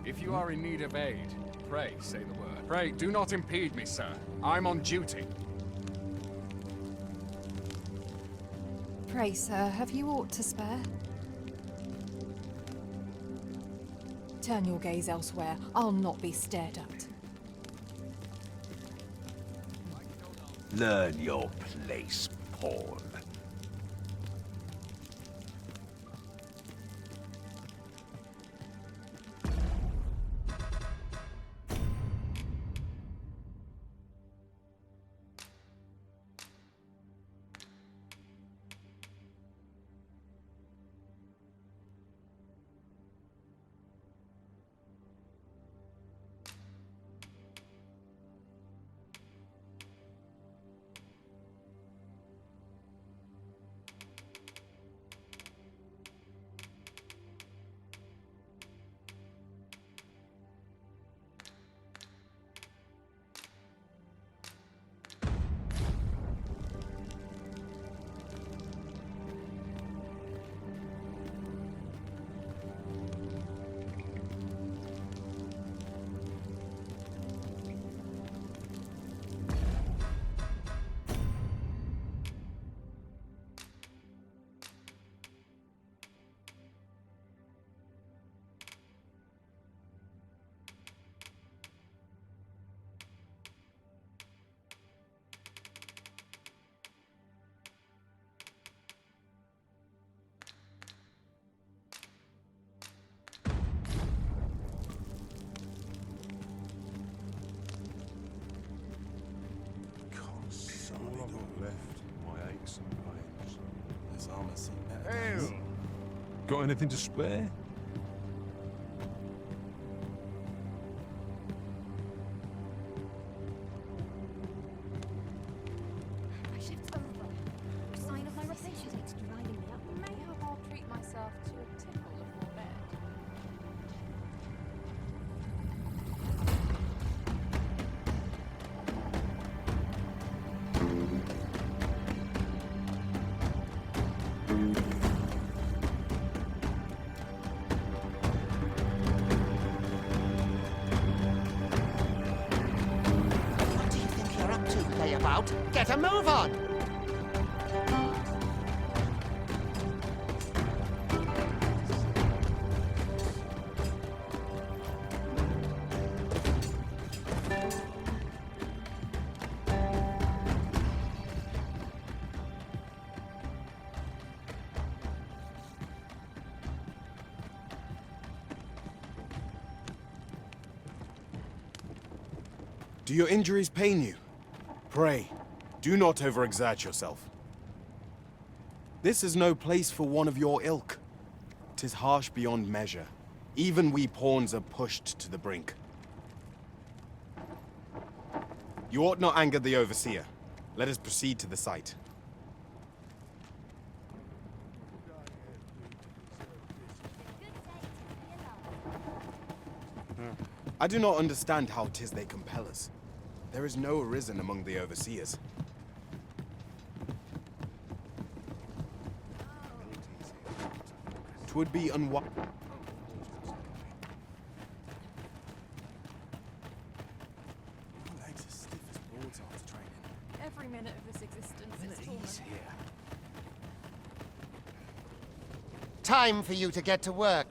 If you are in need of aid, pray say the word. Pray, do not impede me, sir. I'm on duty. Pray, sir, have you aught to spare? Turn your gaze elsewhere. I'll not be stared at. Learn your place, Paul. Got anything to spare? My shift's over. Sign of my rotation. It's driving me up. May have I'll treat myself to a tickle before bed. What do you think you're up to, layabout? Get a move on! Do your injuries pain you? Pray, do not overexert yourself. This is no place for one of your ilk. 'Tis harsh beyond measure. Even we pawns are pushed to the brink. You ought not anger the overseer. Let us proceed to the site. I do not understand how 'tis they compel us. There is no Arisen among the overseers. Twould be unwise. Every minute of this existence is torment. Time for you to get to work.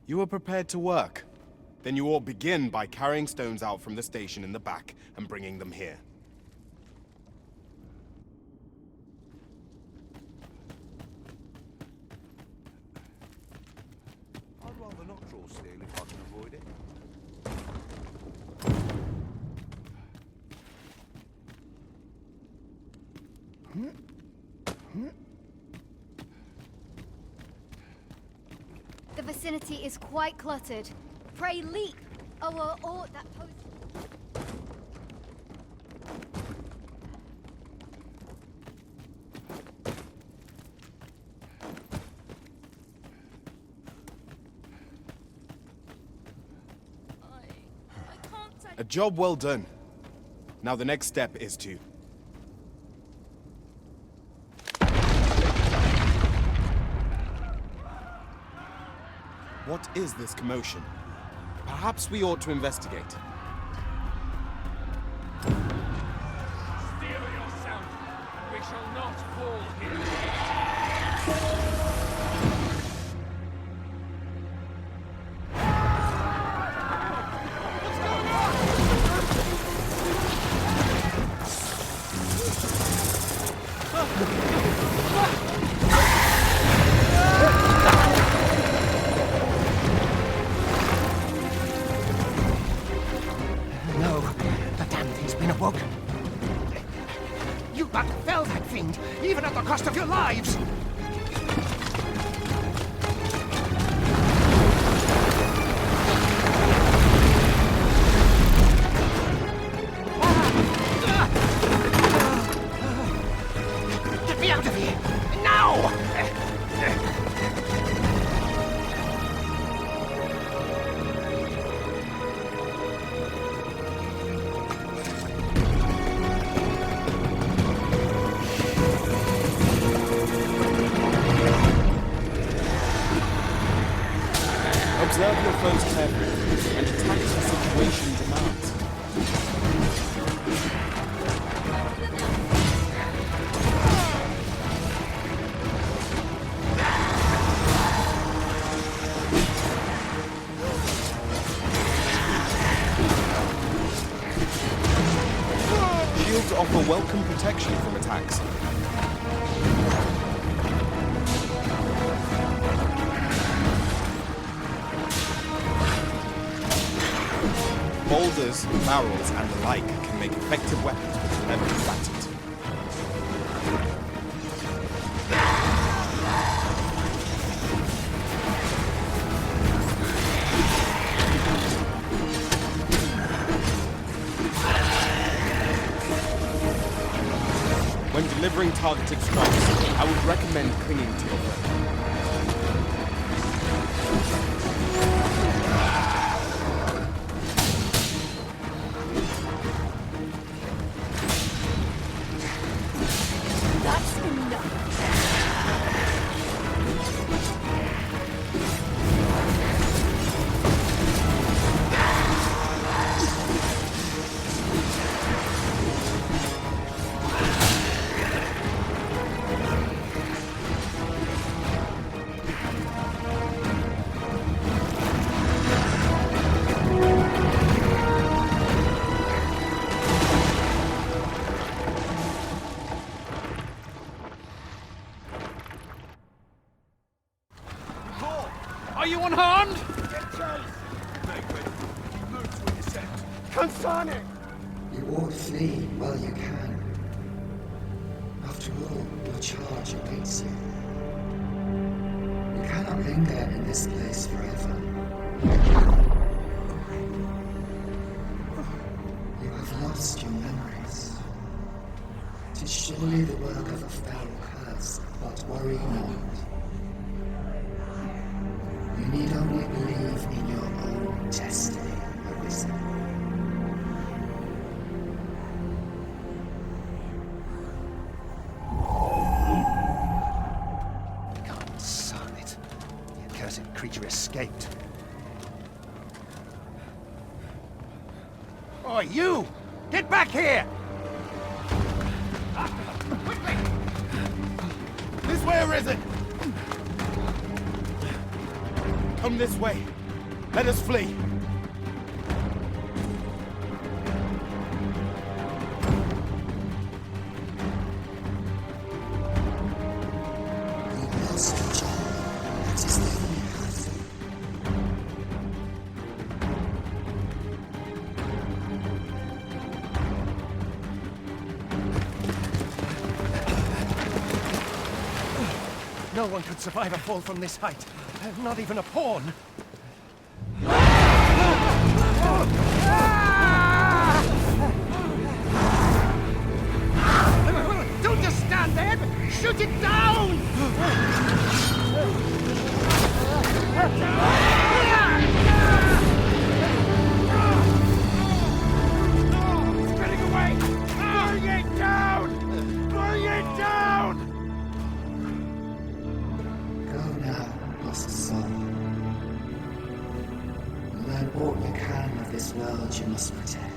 You are prepared to work. Then you ought begin by carrying stones out from the station in the back and bringing them here. I'd rather not draw steel if I can avoid it. The vicinity is quite cluttered. Pray leap, or that post. A job well done. Now the next step is to... What is this commotion? Perhaps we ought to investigate. Steal yourself! We shall not fall here. No, the damn thing's been awoken. You but fell that fiend, even at the cost of your lives! Get me out of here! Now! Observe your foes carefully and attack as the situation demands. Shields offer welcome protection from attacks. Boulders, barrels, and the like can make effective weapons which will never be flattened. When delivering targeted strikes, I would recommend clinging to your friend. That's enough. Are you unharmed? You ought flee while you can. After all, your charge awaits you. You cannot linger in this place forever. You have lost your memories. It is surely the work of a foul curse, but worry not. You need only believe in your own destiny, Arisen. God son it. The accursed creature escaped. Oh, you! Get back here! Quickly! This way, Arisen! Come this way. Let us flee. You lost your job. That is the only path. No one could survive a fall from this height. Not even a pawn. Don't just stand there! Shoot it down! This world you must protect.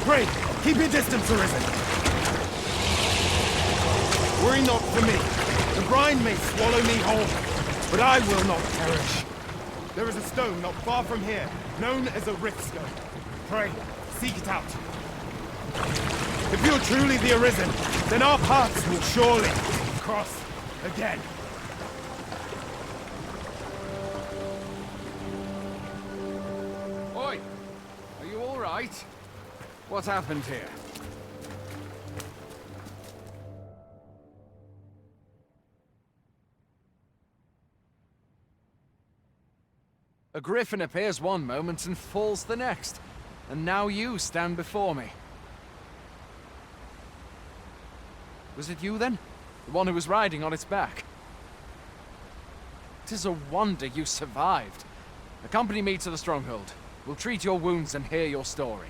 Pray, keep your distance, Arisen. Worry not for me. The brine may swallow me whole, but I will not perish. There is a stone not far from here, known as a rift stone. Pray, seek it out. If you're truly the Arisen, then our paths will surely cross again. Oi! Are you all right? What happened here? A griffin appears one moment and falls the next. And now you stand before me. Was it you then? The one who was riding on its back? It is a wonder you survived. Accompany me to the stronghold. We'll treat your wounds and hear your story.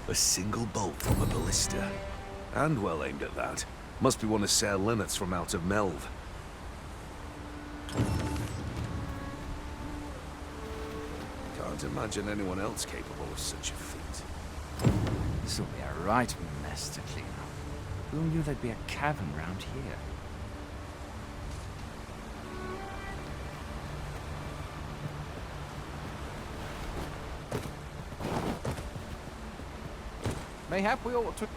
A single bolt from a ballista. And well aimed at that. Must be one of Sir Leonard's from out of Melve. Can't imagine anyone else capable of such a feat. This'll be a right mess to clean up. Who knew there'd be a cavern round here? Mayhap we ought to...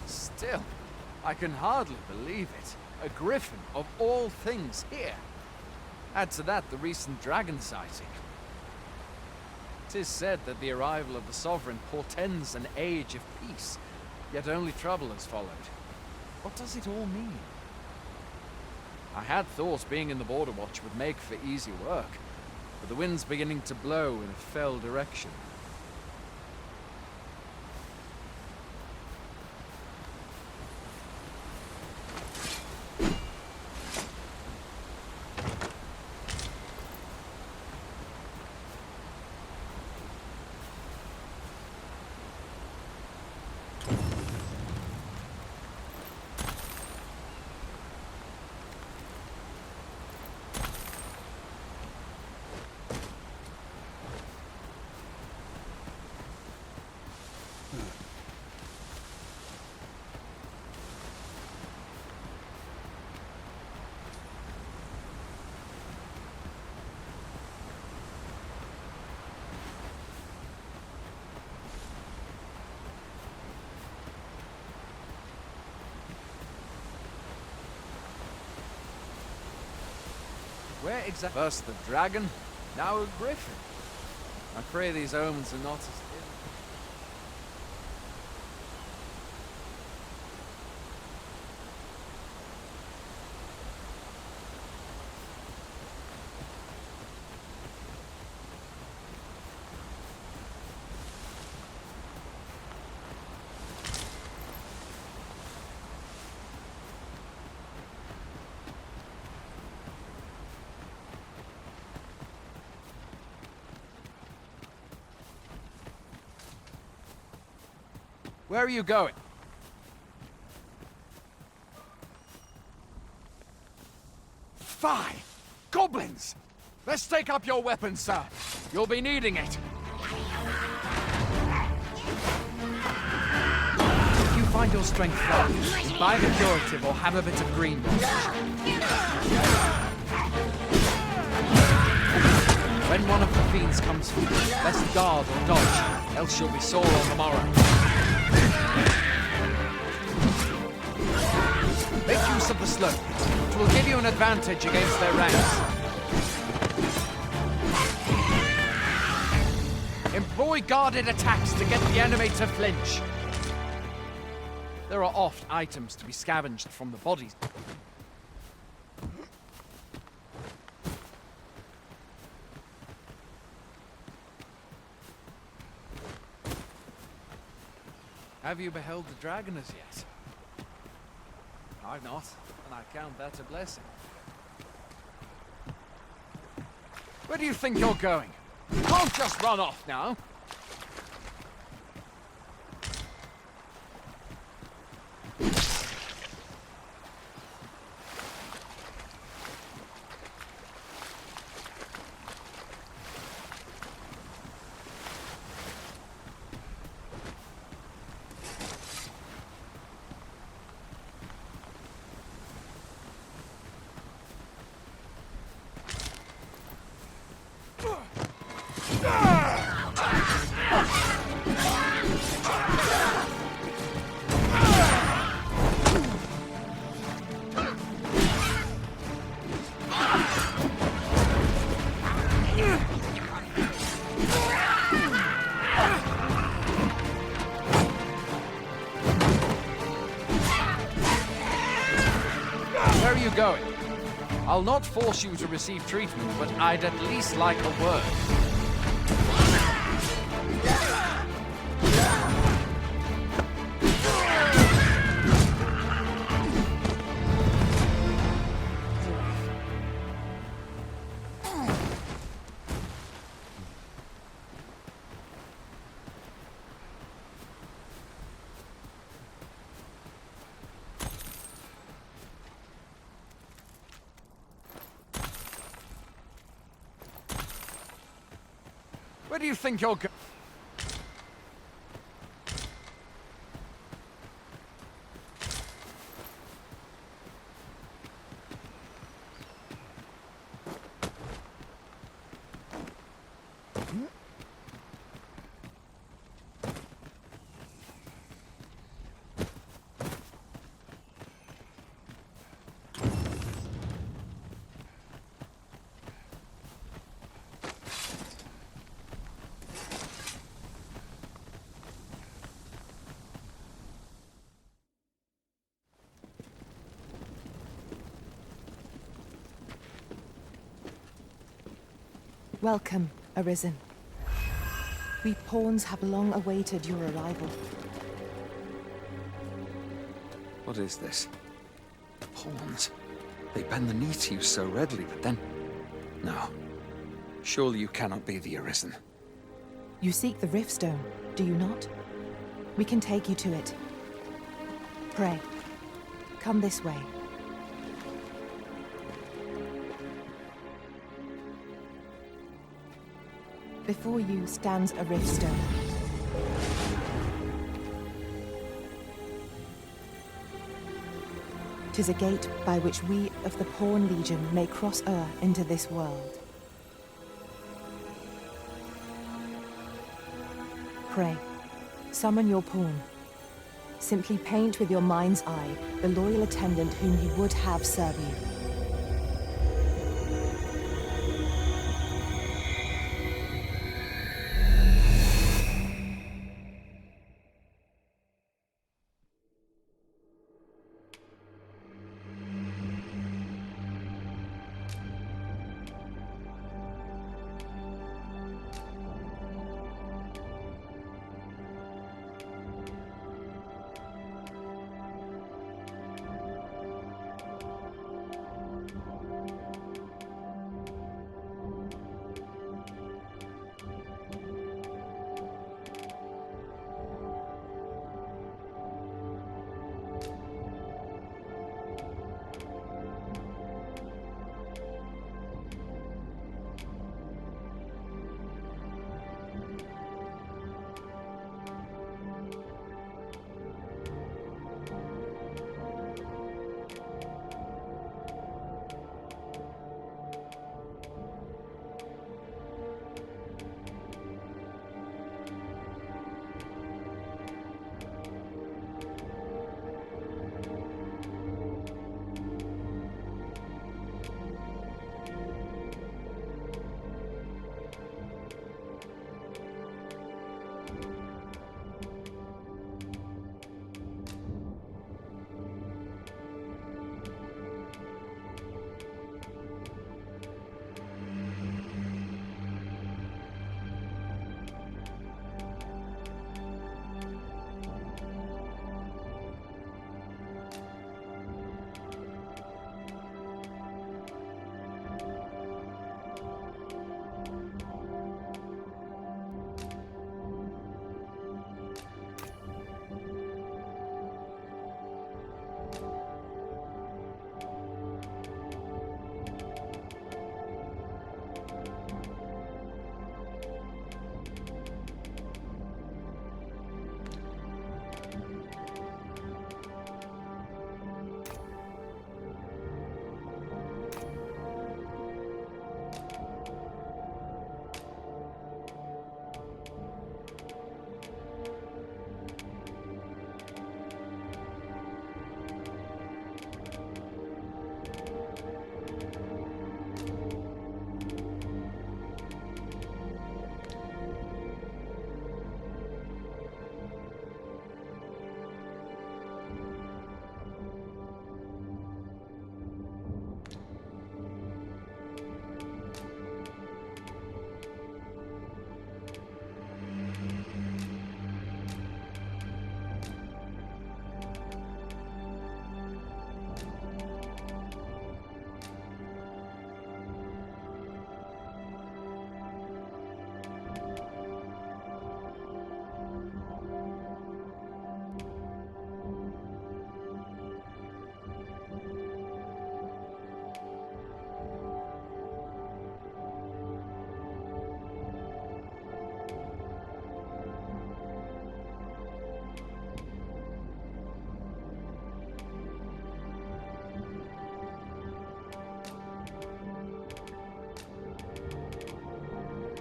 Still, I can hardly believe it. A griffin of all things here. Add to that the recent dragon sighting. 'Tis said that the arrival of the Sovereign portends an age of peace, yet only trouble has followed. What does it all mean? I had thought being in the Border Watch would make for easy work, but the wind's beginning to blow in a fell direction. Where exactly? First the dragon, now a griffin. I pray these omens are not as ill. Where are you going? Fie! Goblins! Let's take up your weapons, sir. You'll be needing it. If you find your strength low, buy the curative or have a bit of green wash. When one of the fiends comes for you, best guard or dodge, else you'll be sore on the morrow. Make use of the slope. It will give you an advantage against their ranks. Employ guarded attacks to get the enemy to flinch. There are oft items to be scavenged from the bodies. Have you beheld the dragon as yet? I've not, and I count that a blessing. Where do you think you're going? You can't just run off now. Where are you going? I'll not force you to receive treatment, but I'd at least like a word. Where do you think you're going? Welcome, Arisen. We pawns have long awaited your arrival. What is this? Pawns. They bend the knee to you so readily, but then... No. Surely you cannot be the Arisen. You seek the Riftstone, do you not? We can take you to it. Pray, come this way. Before you stands a Riftstone. Tis a gate by which we of the Pawn Legion may cross into this world. Pray, summon your pawn. Simply paint with your mind's eye the loyal attendant whom you would have serve you.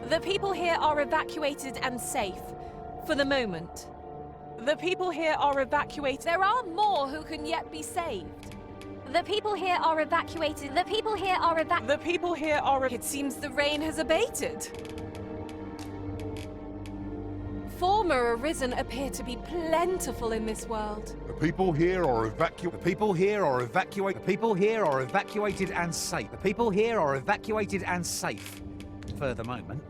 The people here are evacuated and safe. For the moment. The people here are evacuated. There are more who can yet be saved. The people here are evacuated. The people here are The people here are. It seems the rain has abated. Former Arisen appear to be plentiful in this world. The people here are evacuated. The people here are evacuated. The people here are evacuated and safe. The people here are evacuated and safe. For the moment.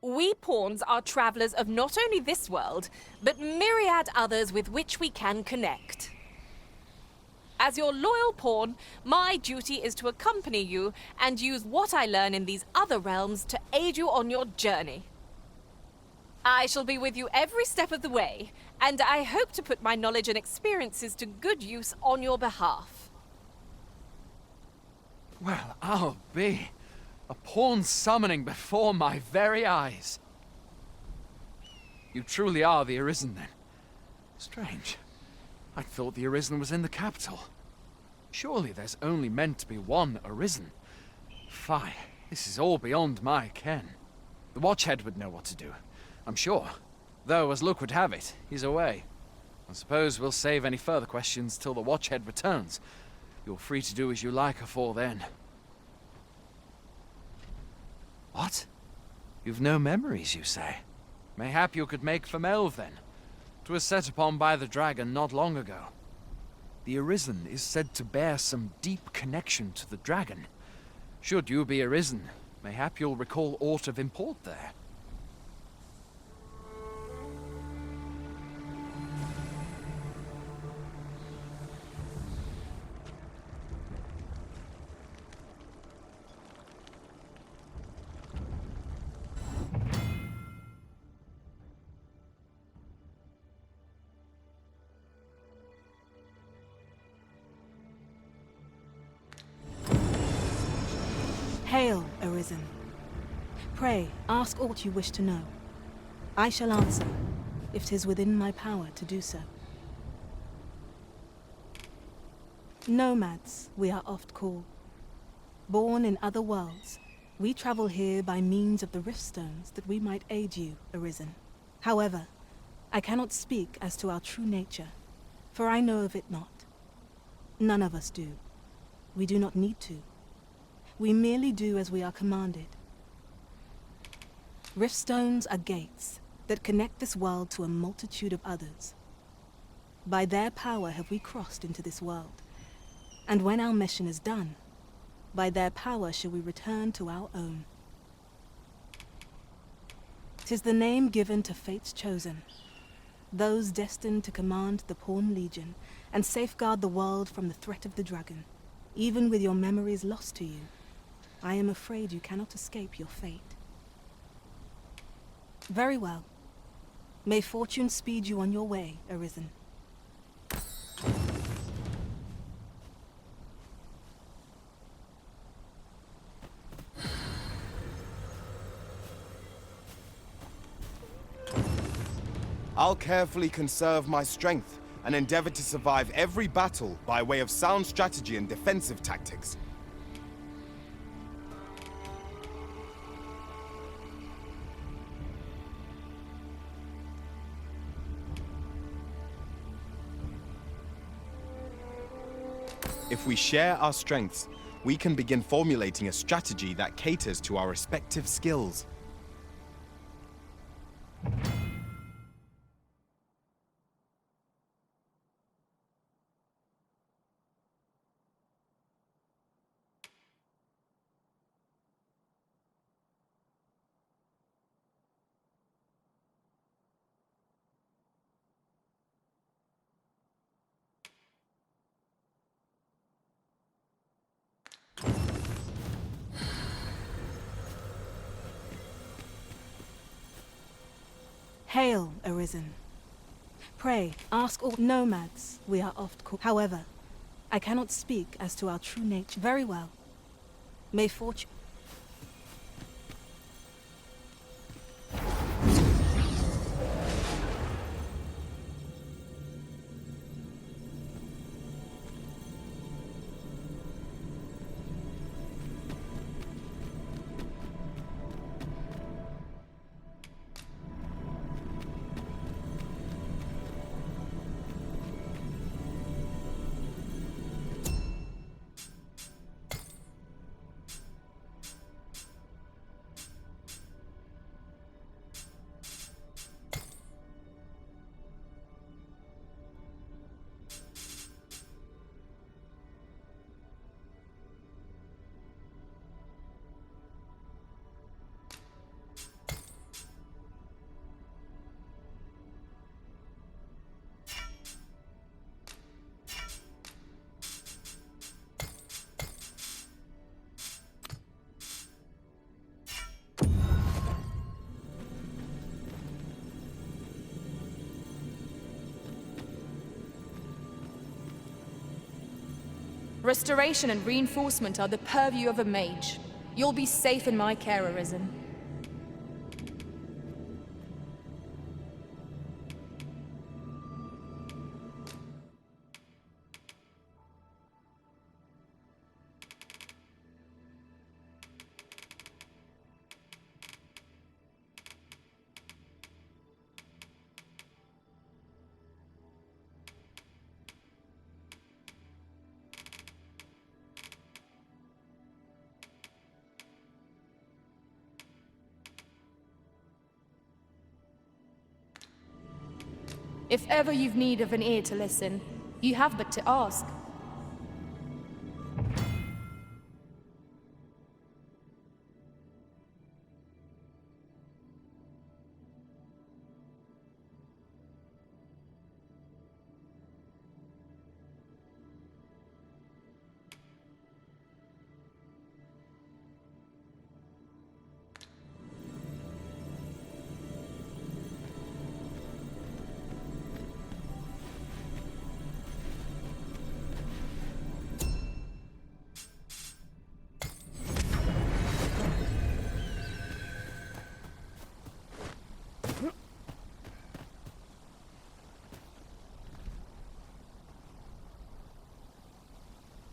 We pawns are travelers of not only this world, but myriad others with which we can connect. As your loyal pawn, my duty is to accompany you and use what I learn in these other realms to aid you on your journey. I shall be with you every step of the way, and I hope to put my knowledge and experiences to good use on your behalf. Well, I'll be. A pawn summoning before my very eyes. You truly are the Arisen, then? Strange. I thought the Arisen was in the capital. Surely there's only meant to be one Arisen. Fie, this is all beyond my ken. The Watchhead would know what to do, I'm sure. Though, as luck would have it, he's away. I suppose we'll save any further questions till the Watchhead returns. You're free to do as you like afore then. What? You've no memories, you say? Mayhap you could make for Melve, then. 'Twas set upon by the dragon not long ago. The Arisen is said to bear some deep connection to the dragon. Should you be Arisen, mayhap you'll recall aught of import there. Hail, Arisen. Pray, ask aught you wish to know. I shall answer, if 'tis within my power to do so. Nomads, we are oft called. Born in other worlds, we travel here by means of the riftstones that we might aid you, Arisen. However, I cannot speak as to our true nature, for I know of it not. None of us do. We do not need to. We merely do as we are commanded. Riftstones are gates that connect this world to a multitude of others. By their power have we crossed into this world, and when our mission is done, by their power shall we return to our own. 'Tis the name given to fate's chosen, those destined to command the Pawn Legion and safeguard the world from the threat of the dragon. Even with your memories lost to you, I am afraid you cannot escape your fate. Very well. May fortune speed you on your way, Arisen. I'll carefully conserve my strength and endeavor to survive every battle by way of sound strategy and defensive tactics. If we share our strengths, we can begin formulating a strategy that caters to our respective skills. Hail, Arisen. Pray, ask all nomads, we are oft called. However, I cannot speak as to our true nature. Very well. May fortune... Restoration and reinforcement are the purview of a mage. You'll be safe in my care, Arisen. If ever you've need of an ear to listen, you have but to ask.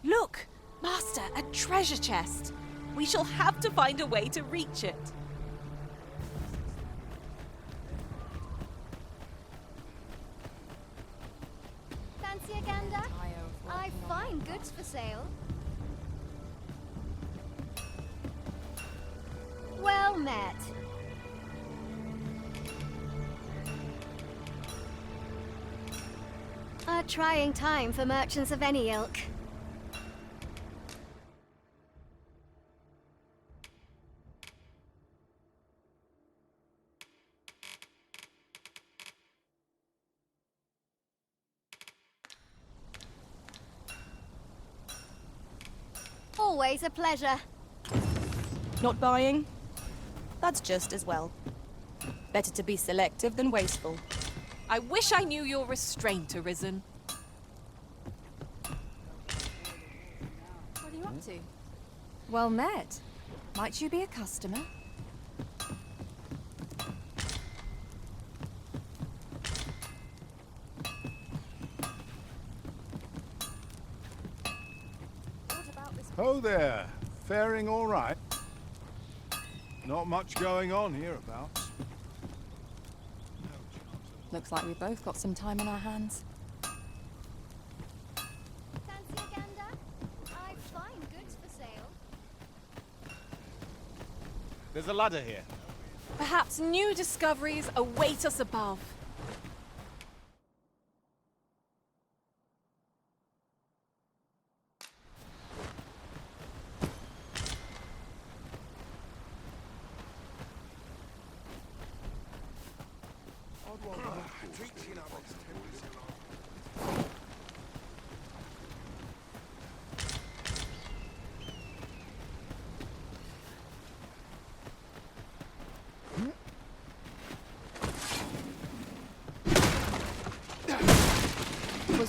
Look! Master, a treasure chest! We shall have to find a way to reach it. Fancy a gander? I find goods for sale. Well met. A trying time for merchants of any ilk. Always a pleasure. Not buying? That's just as well. Better to be selective than wasteful. I wish I knew your restraint, Arisen. What are you up to? Well met. Might you be a customer? Ho there. Faring all right? Not much going on hereabouts. Looks like we both got some time on our hands. Fancy a gander? I find goods for sale. There's a ladder here. Perhaps new discoveries await us above.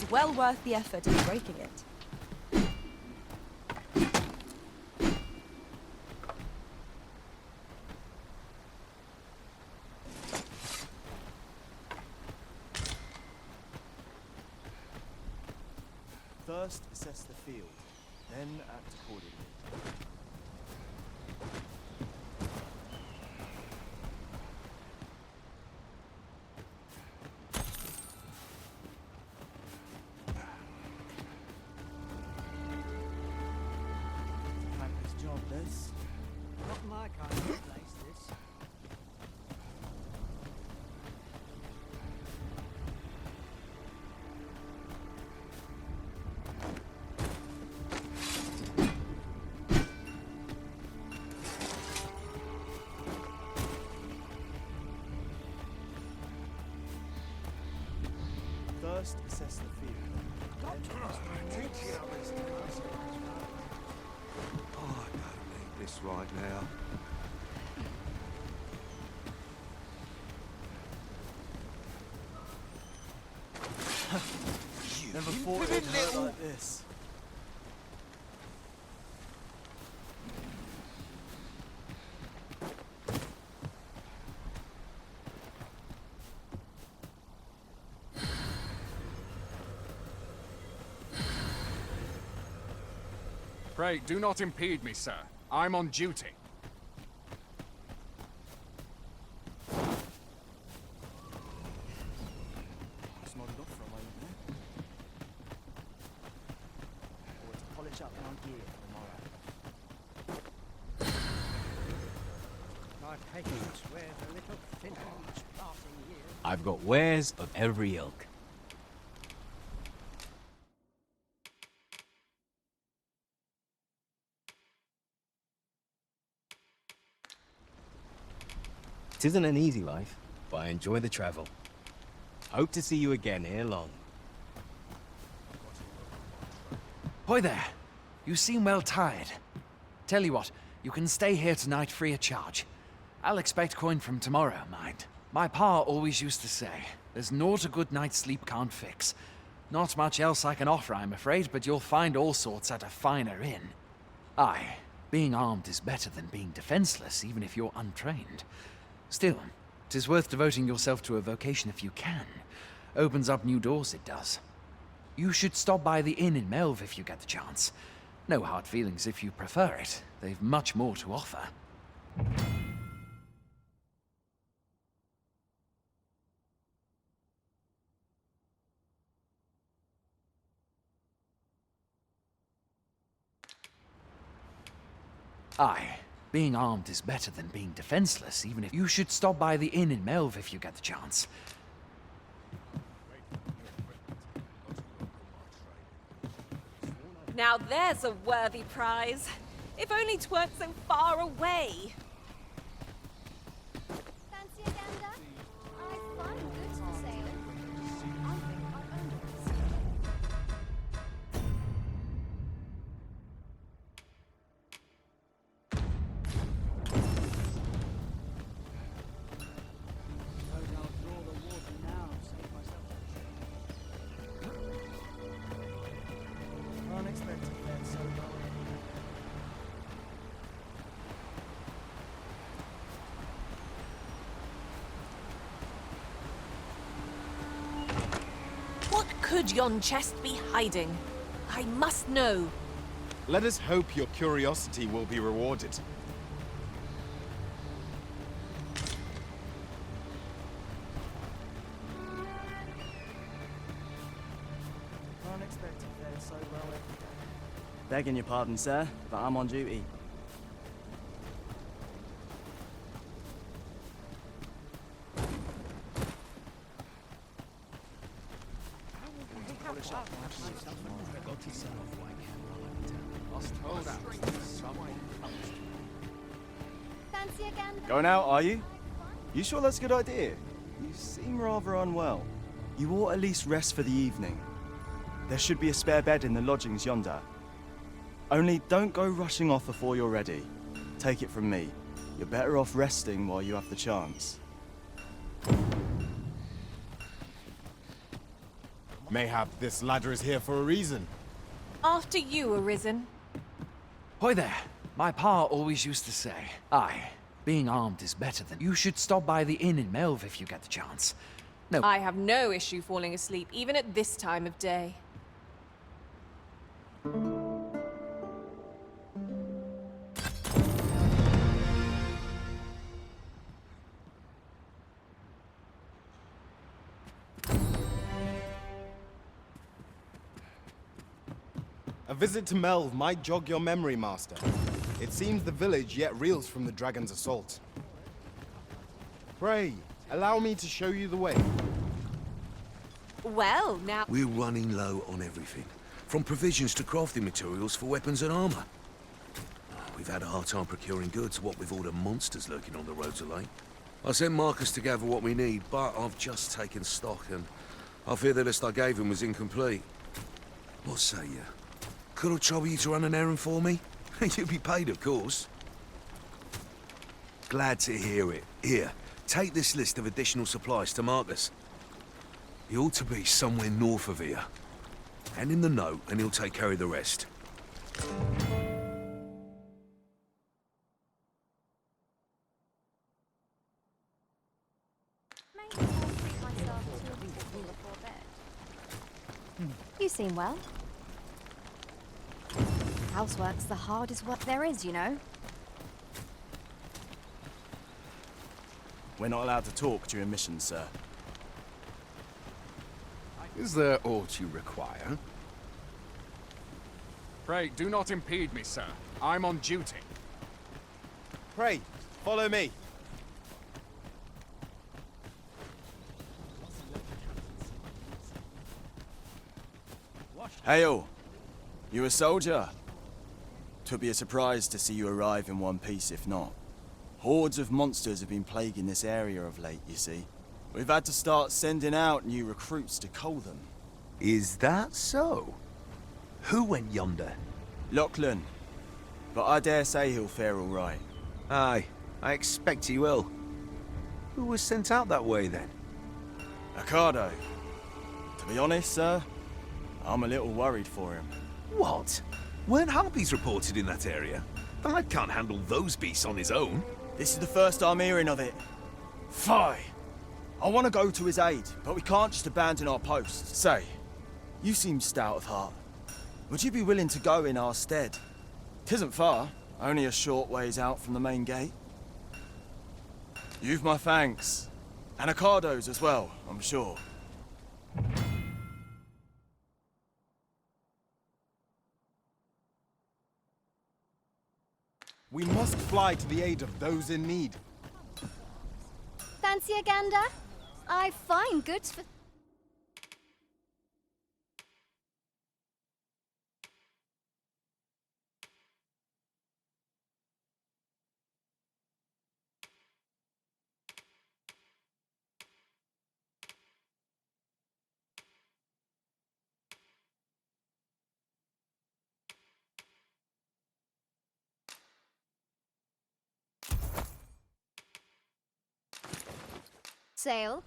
well worth the effort of breaking it. First, assess the field, then act accordingly. Fabulous job, this. Not my kind of place, this. First, assess the field. Oh, I gotta make this right now. Never thought it would hurt like this. Pray, do not impede me, sir. I'm on duty. Just nodded off for a moment there. Or to polish up my gear for tomorrow. My patience wears a little thinner each passing year. I've got wares of every ilk. It isn't an easy life, but I enjoy the travel. Hope to see you again ere long. Hoy there. You seem well tired. Tell you what, you can stay here tonight free of charge. I'll expect coin from tomorrow, mind. My pa always used to say, there's naught a good night's sleep can't fix. Not much else I can offer, I'm afraid, but you'll find all sorts at a finer inn. Aye, being armed is better than being defenseless, even if you're untrained. Still, 'tis worth devoting yourself to a vocation if you can. Opens up new doors, it does. You should stop by the inn in Melve if you get the chance. No hard feelings if you prefer it. They've much more to offer. Aye, being armed is better than being defenseless, even if you should stop by the inn in Melve if you get the chance. Now there's a worthy prize. If only 'tweren't so far away. Fancy a gander? I find goods for sale. I think I own it. Suppose I'll draw the water now and save myself a unexpected event so well. What could yon chest be hiding? I must know. Let us hope your curiosity will be rewarded. Unexpected event so well every day. Begging your pardon, sir, but I'm on duty. Fancy a gander? Going out, are you? You sure that's a good idea? You seem rather unwell. You ought at least rest for the evening. There should be a spare bed in the lodgings yonder. Only don't go rushing off before you're ready. Take it from me. You're better off resting while you have the chance. Mayhap this ladder is here for a reason. After you, Arisen. Hoy there. My pa always used to say, aye, being armed is better than... You should stop by the inn in Melv if you get the chance. No. I have no issue falling asleep, even at this time of day. A visit to Melv might jog your memory, Master. It seems the village yet reels from the dragon's assault. Pray, allow me to show you the way. Well, now... We're running low on everything, from provisions to crafting materials for weapons and armor. We've had a hard time procuring goods, what with all the monsters lurking on the roads of late. I sent Marcus to gather what we need, but I've just taken stock, and I fear the list I gave him was incomplete. What say you? Could I trouble you to run an errand for me? You'll be paid, of course. Glad to hear it. Here, take this list of additional supplies to Marcus. He ought to be somewhere north of here. Hand him the note, and he'll take care of the rest. Maybe I'll treat myself to a tickle before bed. You seem well. Housework's the hardest work there is, you know. We're not allowed to talk during missions, sir. Is there aught you require? Pray, do not impede me, sir. I'm on duty. Pray, follow me. Hail! You a soldier? 'Twould be a surprise to see you arrive in one piece, if not. Hordes of monsters have been plaguing this area of late, you see. We've had to start sending out new recruits to cull them. Is that so? Who went yonder? Lachlan. But I dare say he'll fare all right. Aye, I expect he will. Who was sent out that way, then? Ricardo. To be honest, sir, I'm a little worried for him. What? Weren't harpies reported in that area? The lad can't handle those beasts on his own. This is the first I'm hearing of it. Fie! I want to go to his aid, but we can't just abandon our post. Say, you seem stout of heart. Would you be willing to go in our stead? 'Tisn't far, only a short ways out from the main gate. You've my thanks. And Ricardo's as well, I'm sure. We must fly to the aid of those in need. Fancy a gander? I find goods for... Sail.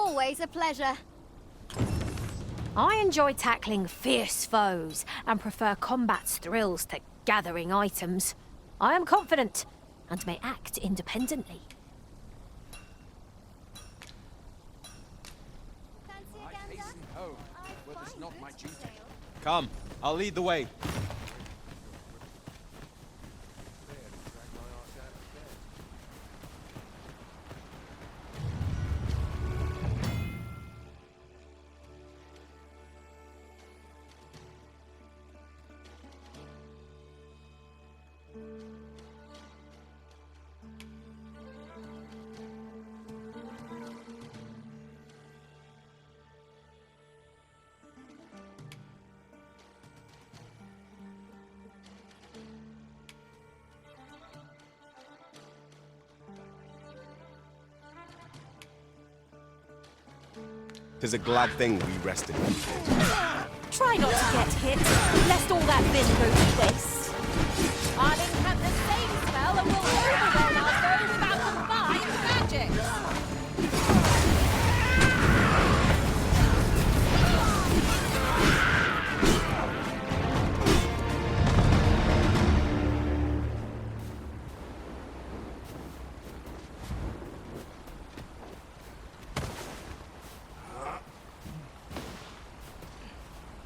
Always a pleasure. I enjoy tackling fierce foes and prefer combat's thrills to gathering items. I am confident and may act independently. I hasten home, were this not my duty. Come, I'll lead the way. Tis a glad thing we rested when we did. Try not to get hit, lest all that vim go to waste. I'll incant the same spell and we'll overwhelm our foe without combined magic.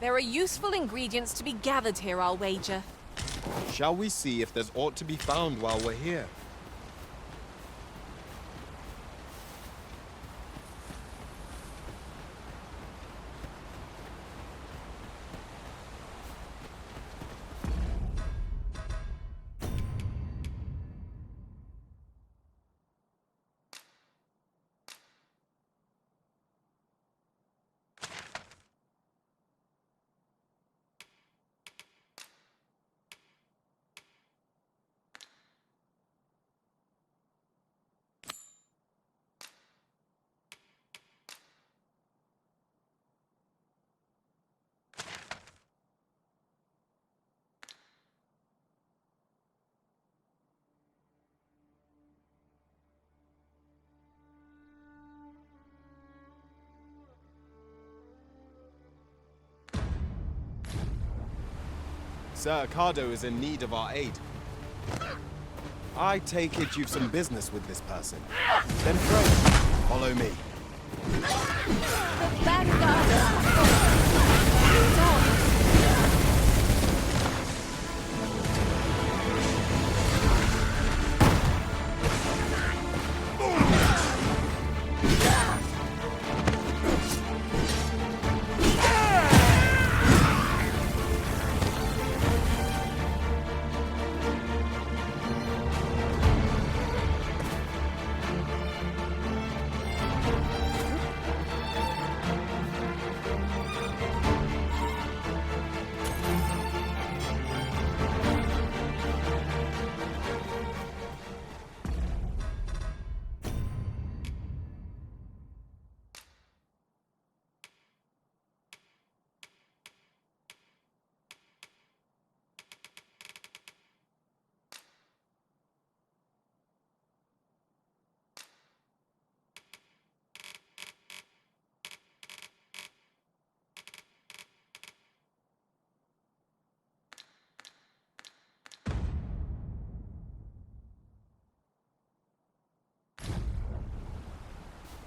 There are useful ingredients to be gathered here, I'll wager. Shall we see if there's aught to be found while we're here? Sir Cardo is in need of our aid. I take it you've some business with this person. Then pray, follow me.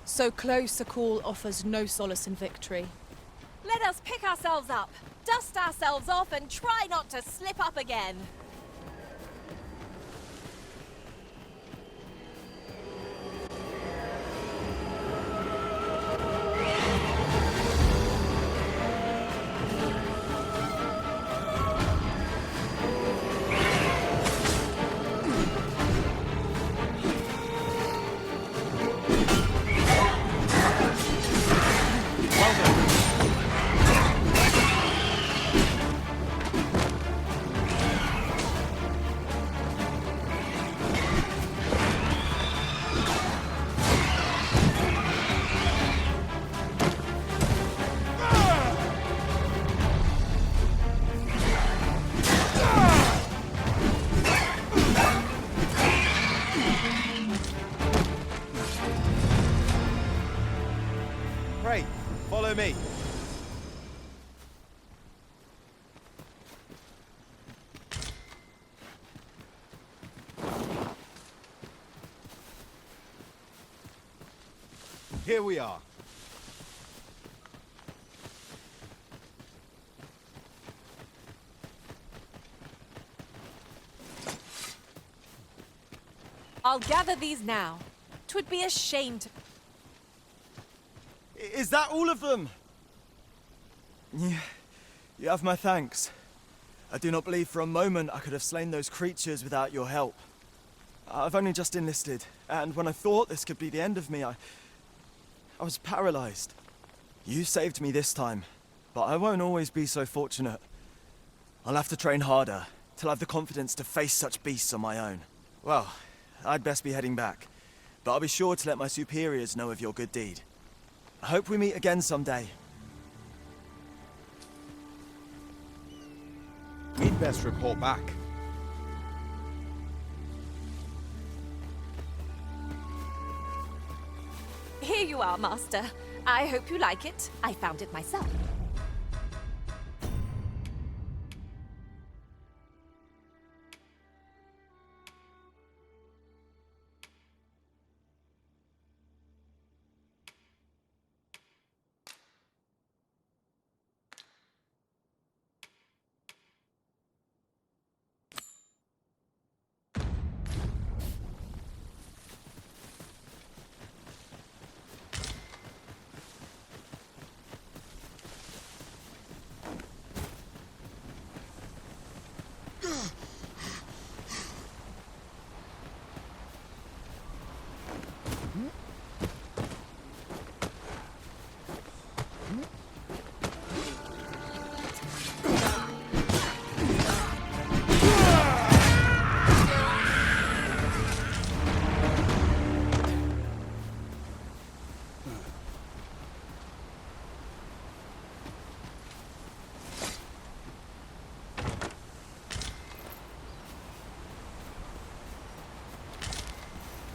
So close a call offers no solace in victory. Let us pick ourselves up, dust ourselves off, and try not to slip up again. Follow me. Here we are. I'll gather these now. 'Twould be a shame to... Is that all of them? Yeah, you have my thanks. I do not believe for a moment I could have slain those creatures without your help. I've only just enlisted, and when I thought this could be the end of me, I was paralyzed. You saved me this time, but I won't always be so fortunate. I'll have to train harder, till I've the confidence to face such beasts on my own. Well, I'd best be heading back, but I'll be sure to let my superiors know of your good deed. I hope we meet again someday. We'd best report back. Here you are, Master. I hope you like it. I found it myself.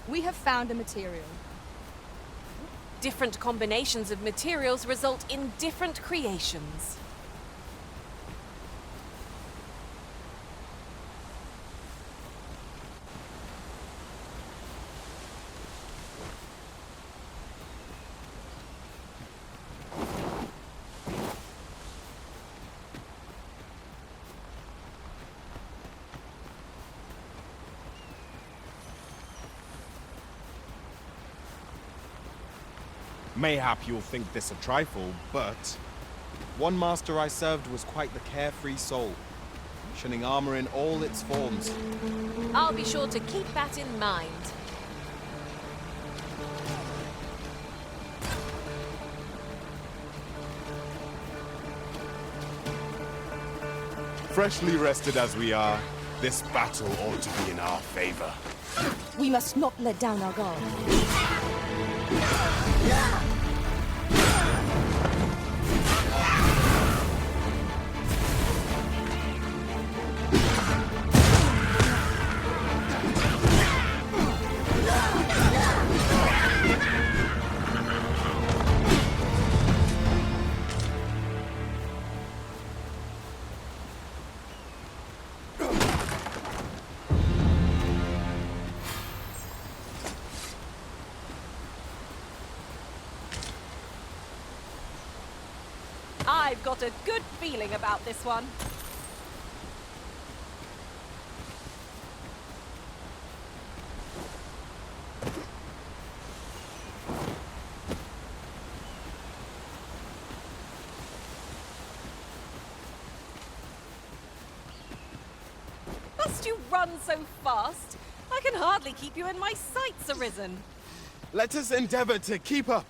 We have found a material. Different combinations of materials result in different creations. Mayhap you'll think this a trifle, but one master I served was quite the carefree soul, shunning armor in all its forms. I'll be sure to keep that in mind. Freshly rested as we are, this battle ought to be in our favor. We must not let down our guard. I've got a good feeling about this one. Must you run so fast? I can hardly keep you in my sights, Arisen. Let us endeavor to keep up,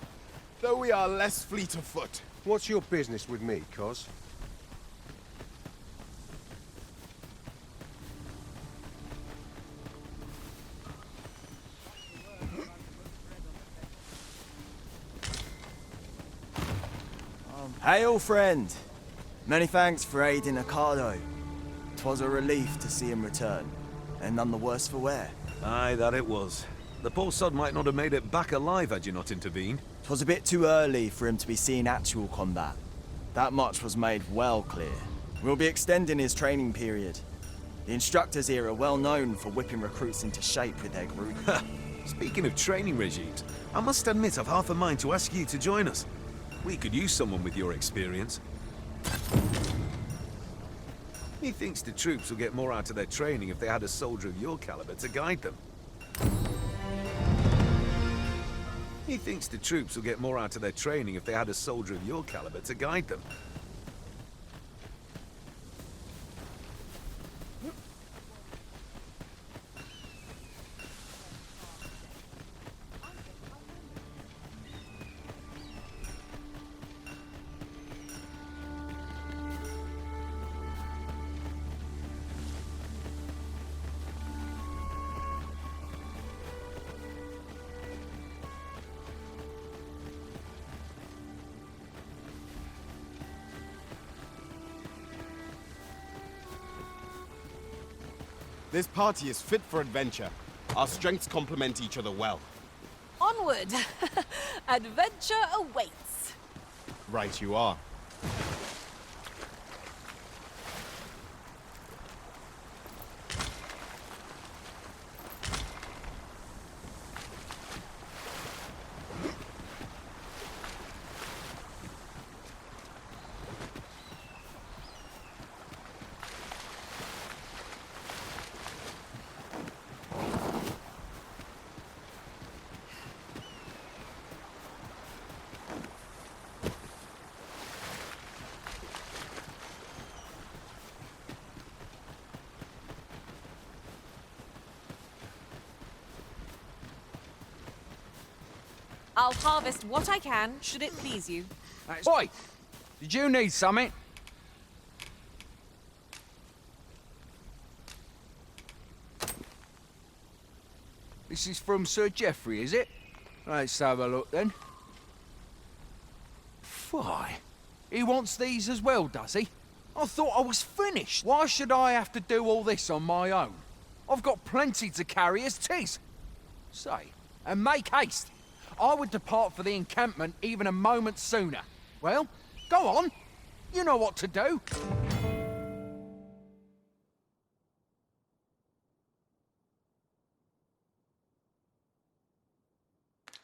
though we are less fleet of foot. What's your business with me, Cos? Hail, friend! Many thanks for aiding Ocado. 'Twas a relief to see him return, and none the worse for wear. Aye, that it was. The poor sod might not have made it back alive had you not intervened. 'Twas a bit too early for him to be seeing actual combat. That much was made well clear. We'll be extending his training period. The instructors here are well known for whipping recruits into shape with their group. Speaking of training regimes, I must admit I've half a mind to ask you to join us. We could use someone with your experience. He thinks the troops will get more out of their training if they had a soldier of your caliber to guide them. He thinks the troops will get more out of their training if they had a soldier of your caliber to guide them. This party is fit for adventure. Our strengths complement each other well. Onward! Adventure awaits! Right you are. I'll harvest what I can, should it please you. Oi! Did you need something? This is from Sir Geoffrey, is it? Let's have a look then. Why? He wants these as well, does he? I thought I was finished. Why should I have to do all this on my own? I've got plenty to carry as tis. Say, and make haste. I would depart for the encampment even a moment sooner. Well, go on. You know what to do.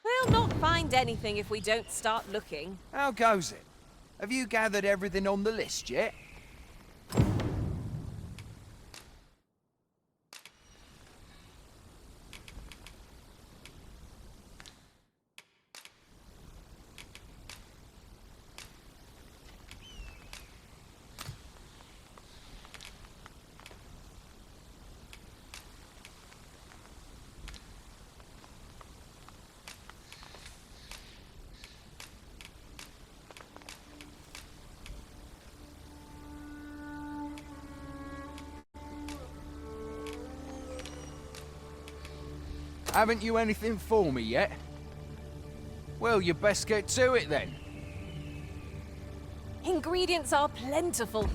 We'll not find anything if we don't start looking. How goes it? Have you gathered everything on the list yet? Haven't you anything for me yet? Well, you best get to it then. Ingredients are plentiful.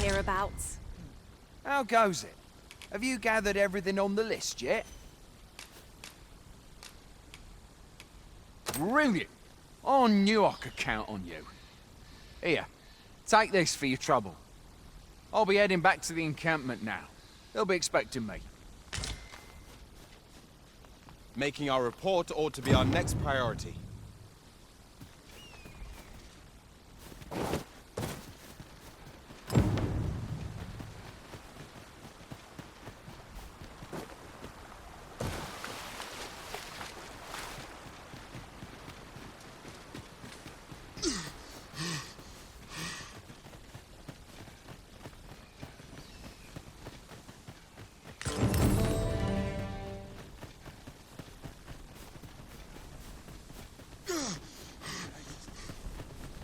Hereabouts. How goes it? Have you gathered everything on the list yet? Brilliant! I knew I could count on you. Here, take this for your trouble. I'll be heading back to the encampment now. They'll be expecting me. Making our report ought to be our next priority.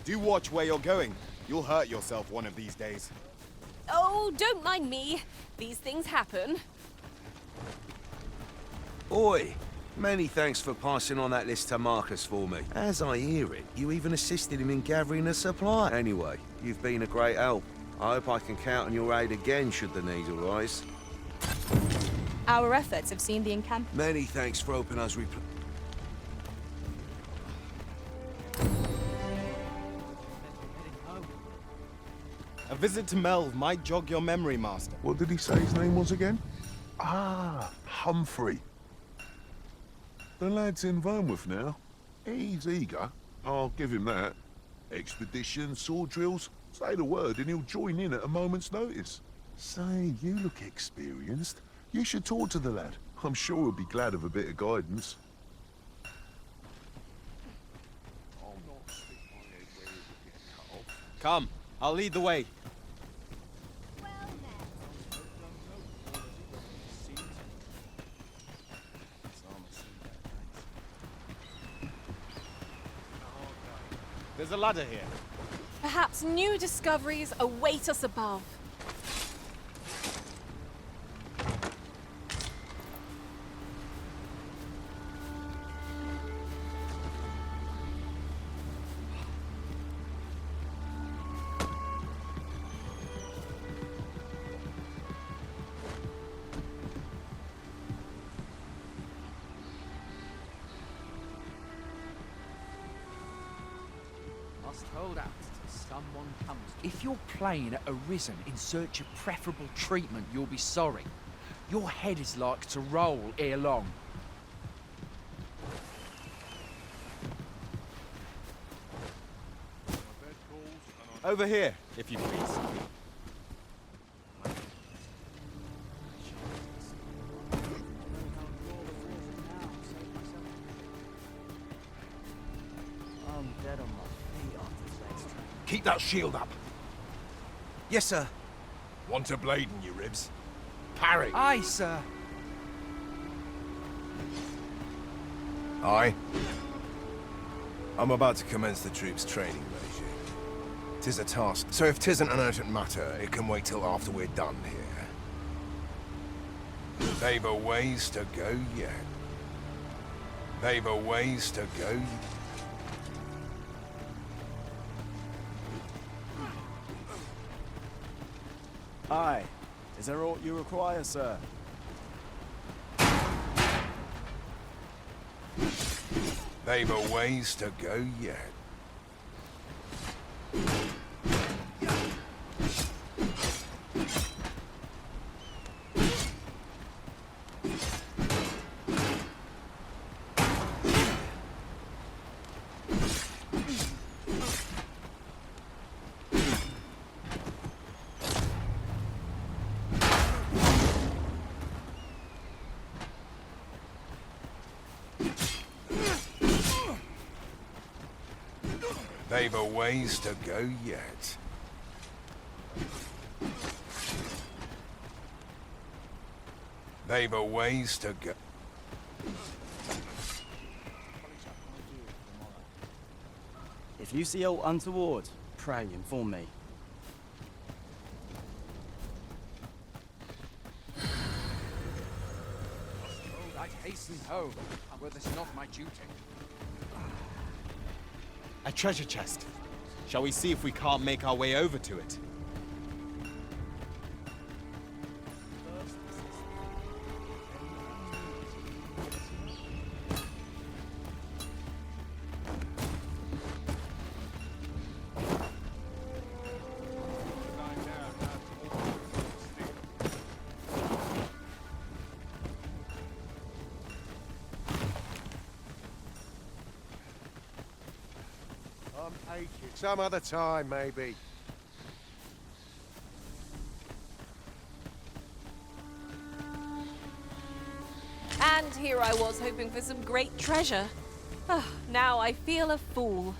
Do watch where you're going. You'll hurt yourself one of these days. Oh, don't mind me. These things happen. Oi! Many thanks for passing on that list to Marcus for me. As I hear it, you even assisted him in gathering a supply. Anyway, you've been a great help. I hope I can count on your aid again should the need arise. Our efforts have seen the encampment. Many thanks for helping us A visit to Melv might jog your memory, Master. What did he say his name was again? Ah, Humphrey. The lad's in Vermouth now. He's eager. I'll give him that. Expeditions, sword drills. Say the word and he'll join in at a moment's notice. Say, you look experienced. You should talk to the lad. I'm sure he'll be glad of a bit of guidance. I'll not stick my head where it will get cut off. Come, I'll lead the way. There's a ladder here. Perhaps new discoveries await us above. Must hold out till someone comes. If you're playing at Arisen in search of preferable treatment, you'll be sorry. Your head is like to roll ere long. Over here, if you please. I'm dead on my feet after today's trip. Keep that shield up. Yes, sir. Want a blade in your ribs? Parry. Aye, sir. Aye. I'm about to commence the troops' training regime. 'Tis a task, so if 'tisn't an urgent matter, it can wait till after we're done here. They've a ways to go yet. They've a ways to go. Aye. Is there aught you require, sir? They've a ways to go yet. They've a ways to go yet. They've a ways to go. If you see aught untoward, pray inform me. I'd hasten home, were this not my duty. A treasure chest. Shall we see if we can't make our way over to it? I'm aching. Some other time, maybe. And here I was hoping for some great treasure. Ah, now I feel a fool.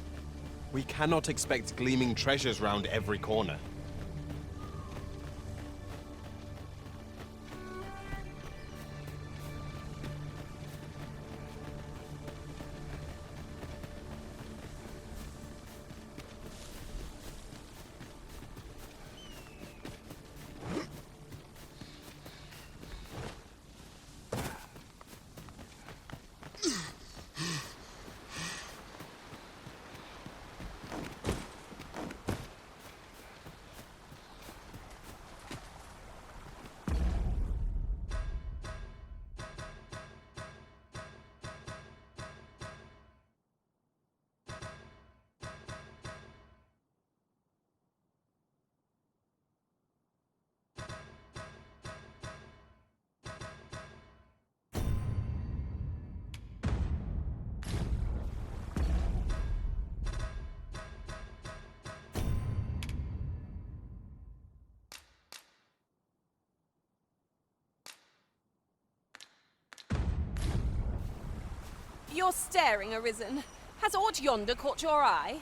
We cannot expect gleaming treasures round every corner. You're staring, Arisen. Has aught yonder caught your eye?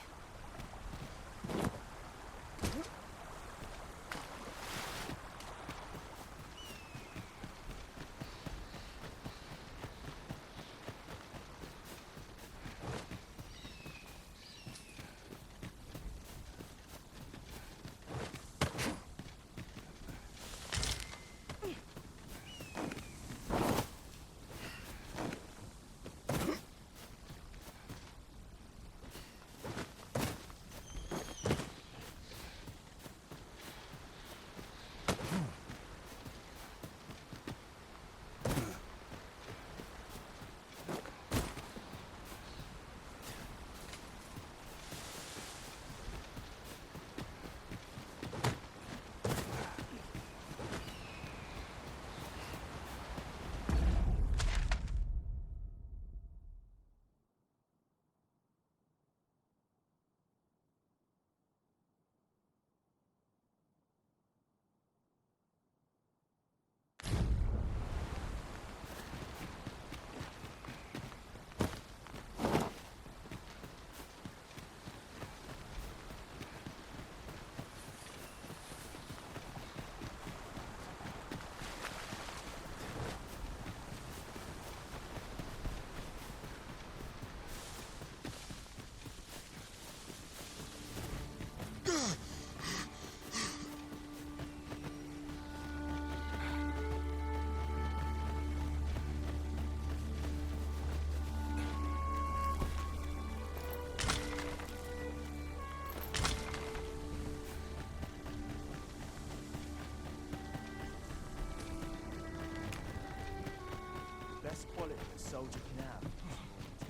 Best quality a soldier can have.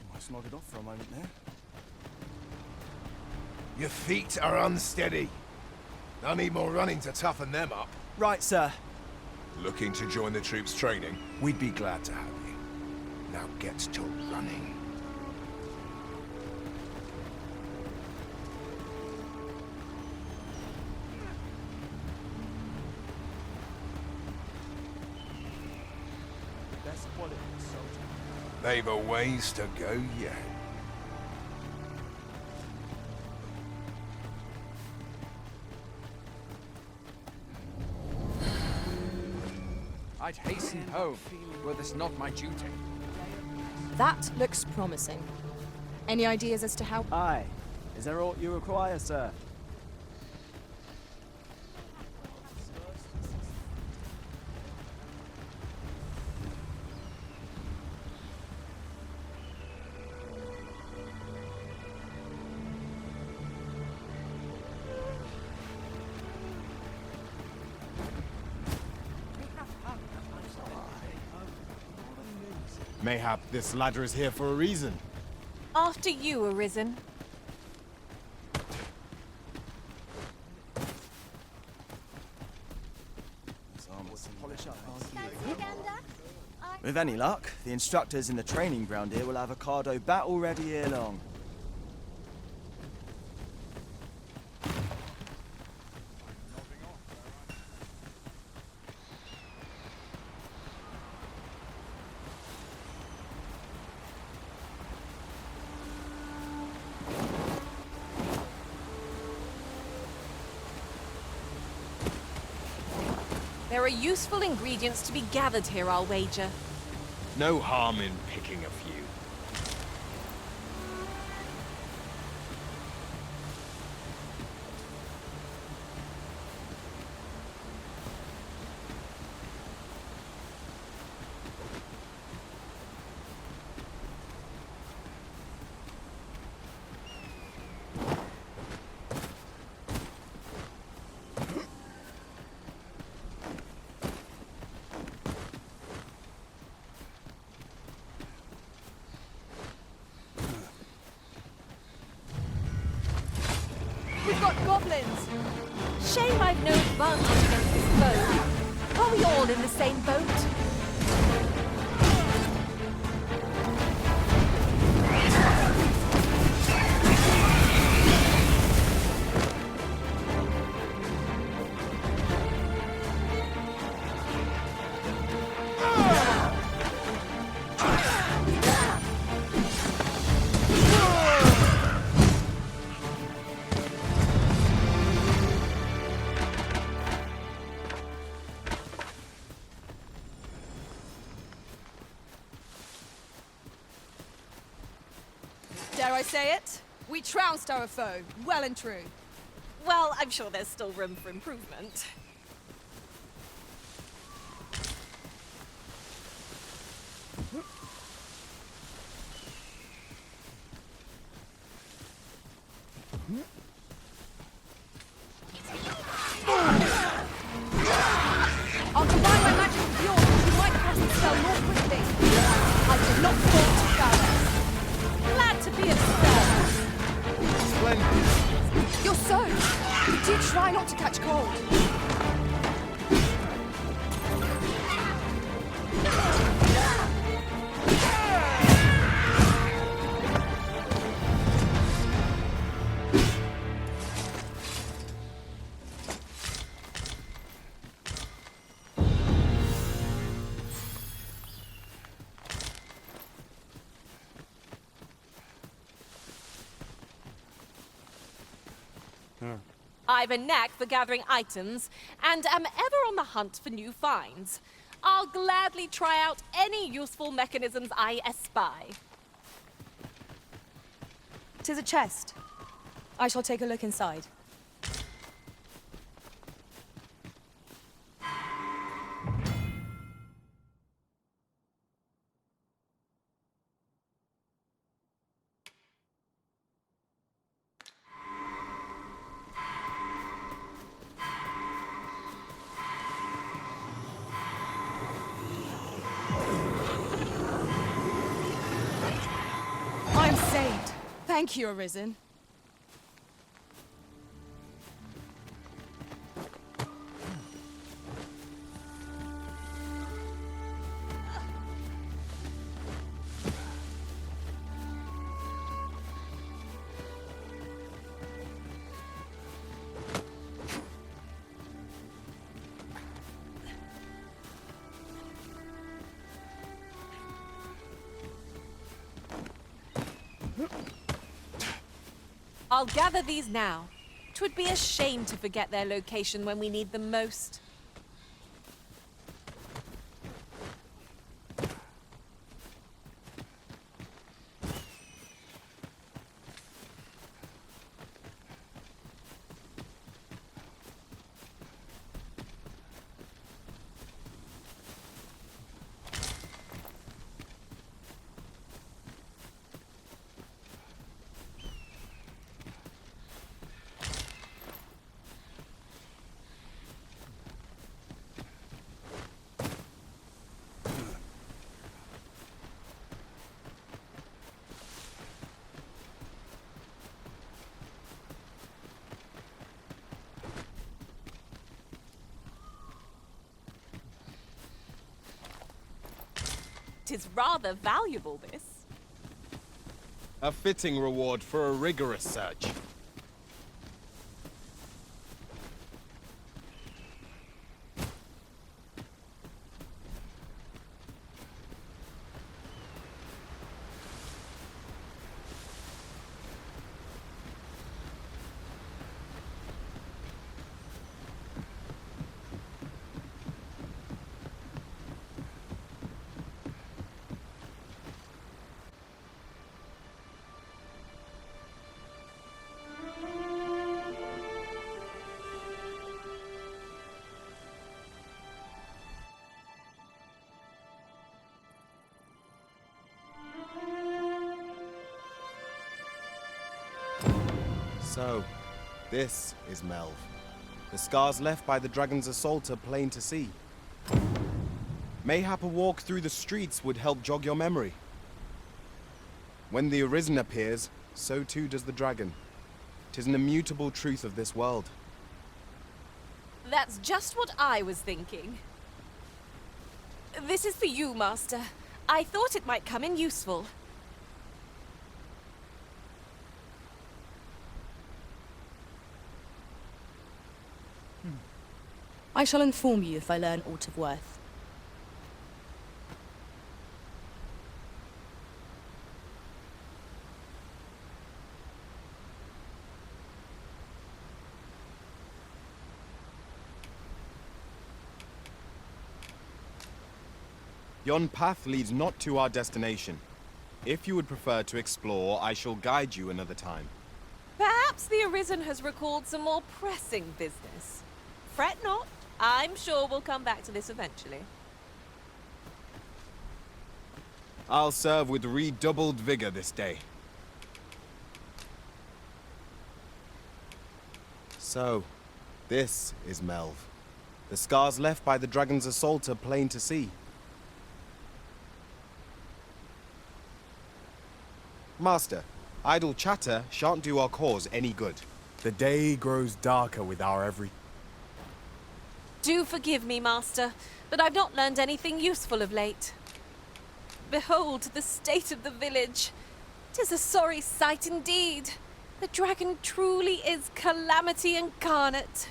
Almost nodded off for a moment there. Your feet are unsteady. I need more running to toughen them up. Right, sir. Looking to join the troops' training? We'd be glad to have you. Now get to running. Best quality soldier. They've a ways to go yet. I'd hasten home, were this not my duty. That looks promising. Any ideas as to how... Aye. Is there aught you require, sir? Mayhap this ladder is here for a reason. After you, Arisen. With any luck, the instructors in the training ground here will have a Cardo battle ready ere long. There are useful ingredients to be gathered here, I'll wager. No harm in picking a few. We've got goblins! Shame I've no advantage against this foe. Are we all in the same boat? say it. We trounced our foe, well and true. Well, I'm sure there's still room for improvement. I'll combine my magic with yours, you might cast the spell more quickly. I did not fall to Pharaoh. Glad to be of service. Splendid. You're so. Do try not to catch cold. I've a knack for gathering items, and am ever on the hunt for new finds. I'll gladly try out any useful mechanisms I espy. 'Tis a chest. I shall take a look inside. I'm saved. Thank you, Arisen. I'll gather these now. 'Twould be a shame to forget their location when we need them most. Tis rather valuable, this. A fitting reward for a rigorous search. So, this is Melv. The scars left by the dragon's assault are plain to see. Mayhap a walk through the streets would help jog your memory. When the Arisen appears, so too does the dragon. 'Tis an immutable truth of this world. That's just what I was thinking. This is for you, Master. I thought it might come in useful. I shall inform you if I learn aught of worth. Yon path leads not to our destination. If you would prefer to explore, I shall guide you another time. Perhaps the Arisen has recalled some more pressing business. Fret not. I'm sure we'll come back to this eventually. I'll serve with redoubled vigor this day. So, this is Melv. The scars left by the dragon's assault are plain to see. Master, idle chatter shan't do our cause any good. The day grows darker with our every... Do forgive me, Master, but I've not learned anything useful of late. Behold the state of the village. 'Tis a sorry sight indeed. The dragon truly is calamity incarnate.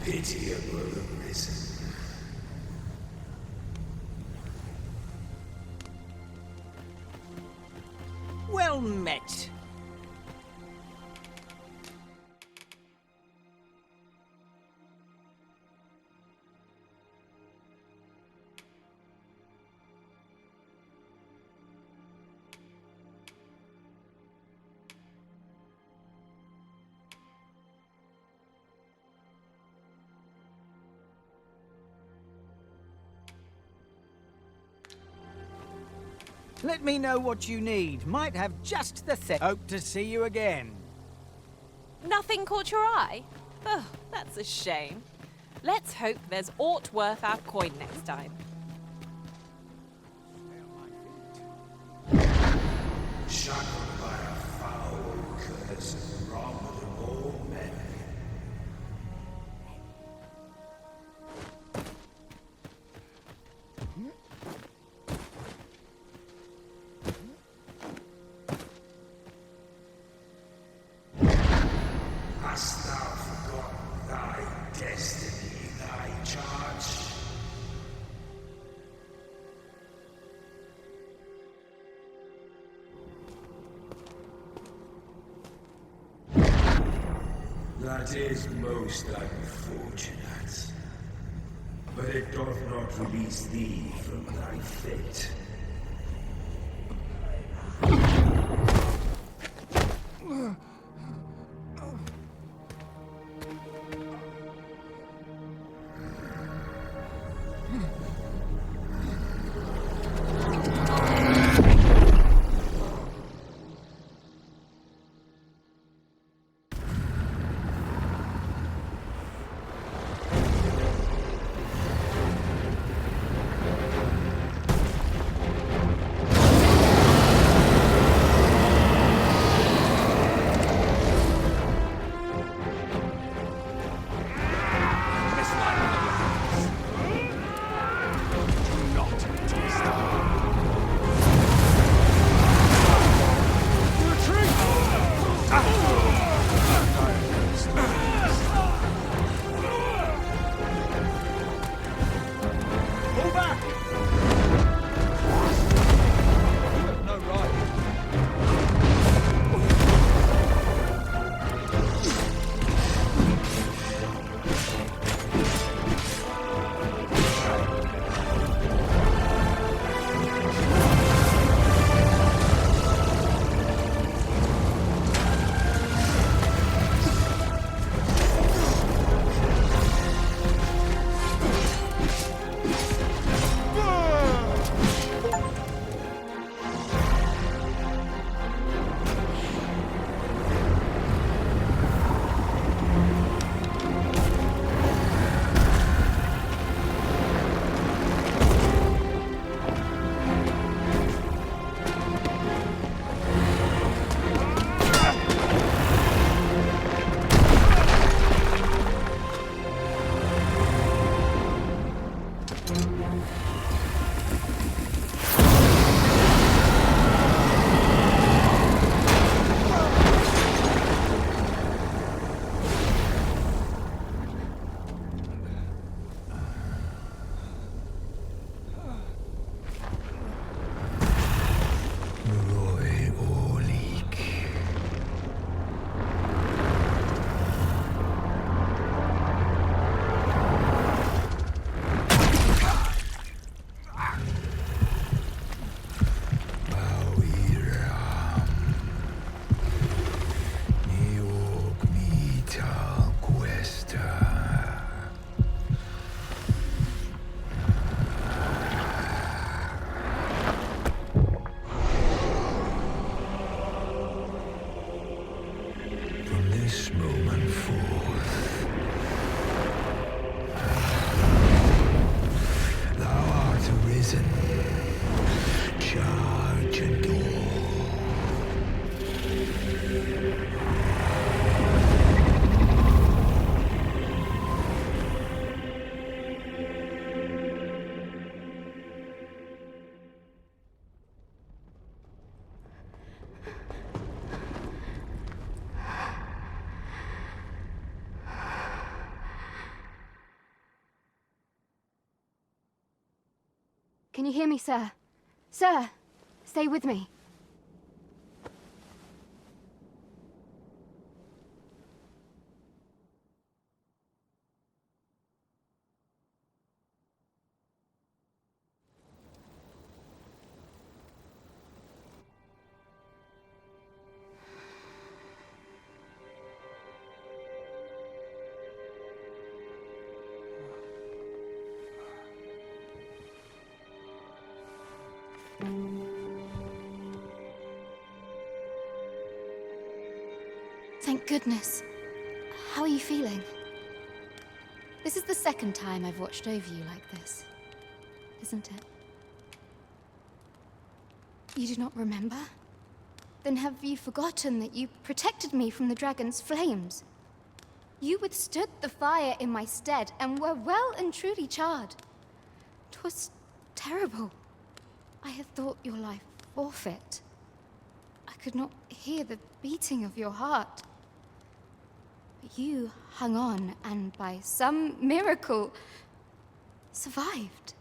Pitiable Arisen. Well met. Let me know what you need. Might have just the thing. Hope to see you again. Nothing caught your eye? Oh, that's a shame. Let's hope there's aught worth our coin next time. Shackled by a foul curse, wrong than all men. Hast thou forgotten thy destiny, thy charge? That is most unfortunate. But it doth not release thee from thy fate. this moment forth. Thou art arisen. Charge and go. Can you hear me, sir? Sir, stay with me. Thank goodness. How are you feeling? This is the second time I've watched over you like this, isn't it? You do not remember? Then have you forgotten that you protected me from the dragon's flames? You withstood the fire in my stead and were well and truly charred. 'Twas terrible. I had thought your life forfeit. I could not hear the beating of your heart. But you hung on and by some miracle survived.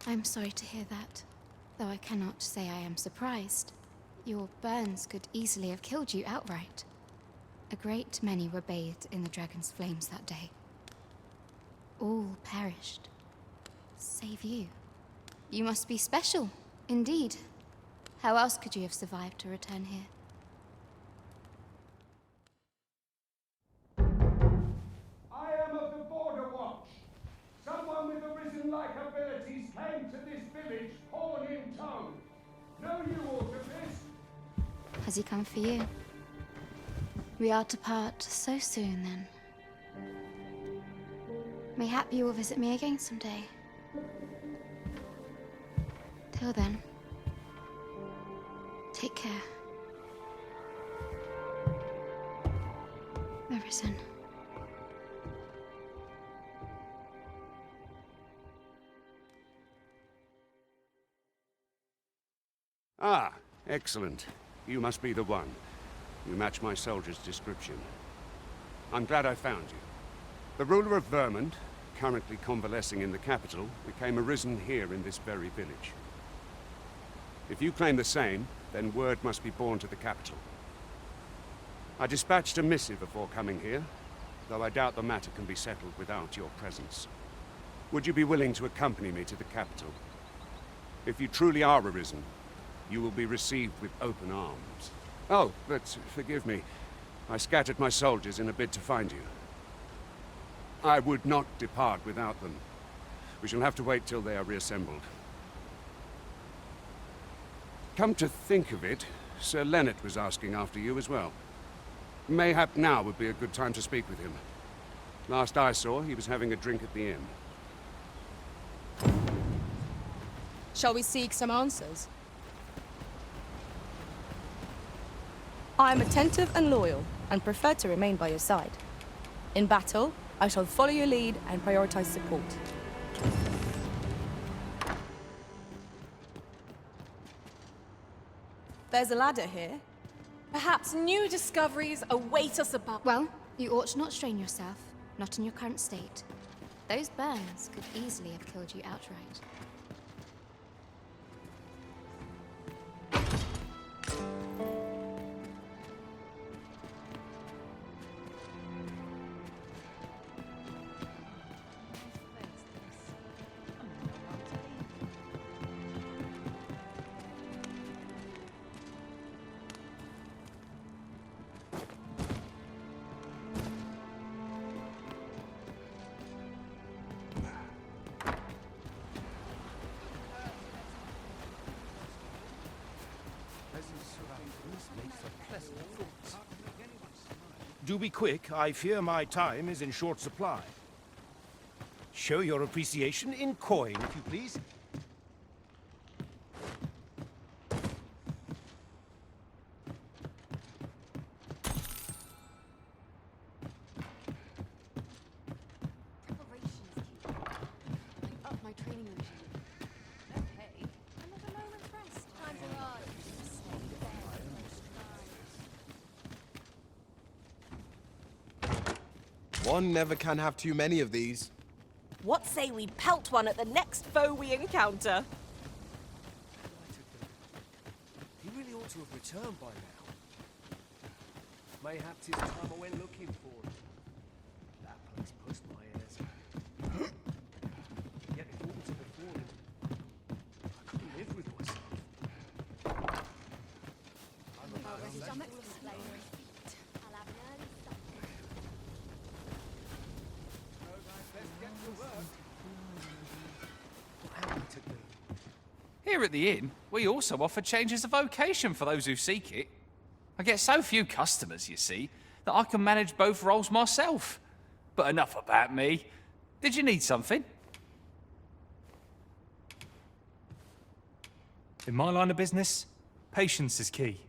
I'm sorry to hear that, though I cannot say I am surprised. Your burns could easily have killed you outright. A great many were bathed in the dragon's flames that day. All perished, save you. You must be special, indeed. How else could you have survived to return here? I am of the Border Watch. Someone with Arisen-like abilities came to this village, horn in tow. Know you aught of this? Has he come for you? We are to part so soon, then. Mayhap you will visit me again someday. Till then, take care. Arisen. Ah, excellent. You must be the one. You match my soldier's description. I'm glad I found you. The ruler of Vermont, currently convalescing in the capital, became arisen here in this very village. If you claim the same, then word must be borne to the capital. I dispatched a missive before coming here, though I doubt the matter can be settled without your presence. Would you be willing to accompany me to the capital? If you truly are arisen, you will be received with open arms. Oh, but forgive me. I scattered my soldiers in a bid to find you. I would not depart without them. We shall have to wait till they are reassembled. Come to think of it, Sir Leonard was asking after you as well. Mayhap now would be a good time to speak with him. Last I saw, he was having a drink at the inn. Shall we seek some answers? I am attentive and loyal, and prefer to remain by your side. In battle, I shall follow your lead and prioritize support. There's a ladder here. Perhaps new discoveries await us above. Well, you ought not strain yourself, not in your current state. Those burns could easily have killed you outright. do be quick. I fear my time is in short supply. Show your appreciation in coin, if you please. One never can have too many of these. What say we pelt one at the next foe we encounter? He really ought to have returned by now. Mayhaps it's time I went looking for him. That place pushed my ears. Yet if all was before him, I couldn't live with myself. Here at the inn, we also offer changes of vocation for those who seek it. I get so few customers, you see, that I can manage both roles myself. But enough about me. Did you need something? In my line of business, patience is key.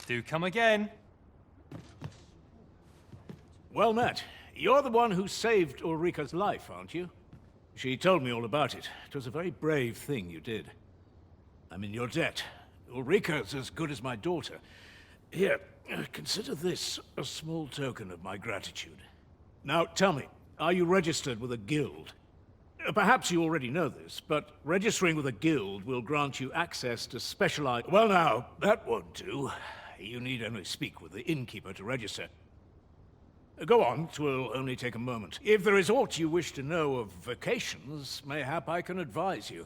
Do come again. Well met. You're the one who saved Ulrika's life, aren't you? She told me all about it. It was a very brave thing you did. I'm in your debt. Ulrika's as good as my daughter. Here, consider this a small token of my gratitude. Now, tell me, are you registered with a guild? Perhaps you already know this, but registering with a guild will grant you access to specialized... Well now, that won't do. You need only speak with the innkeeper to register. Go on, 'twill only take a moment. If there is aught you wish to know of vocations, mayhap I can advise you.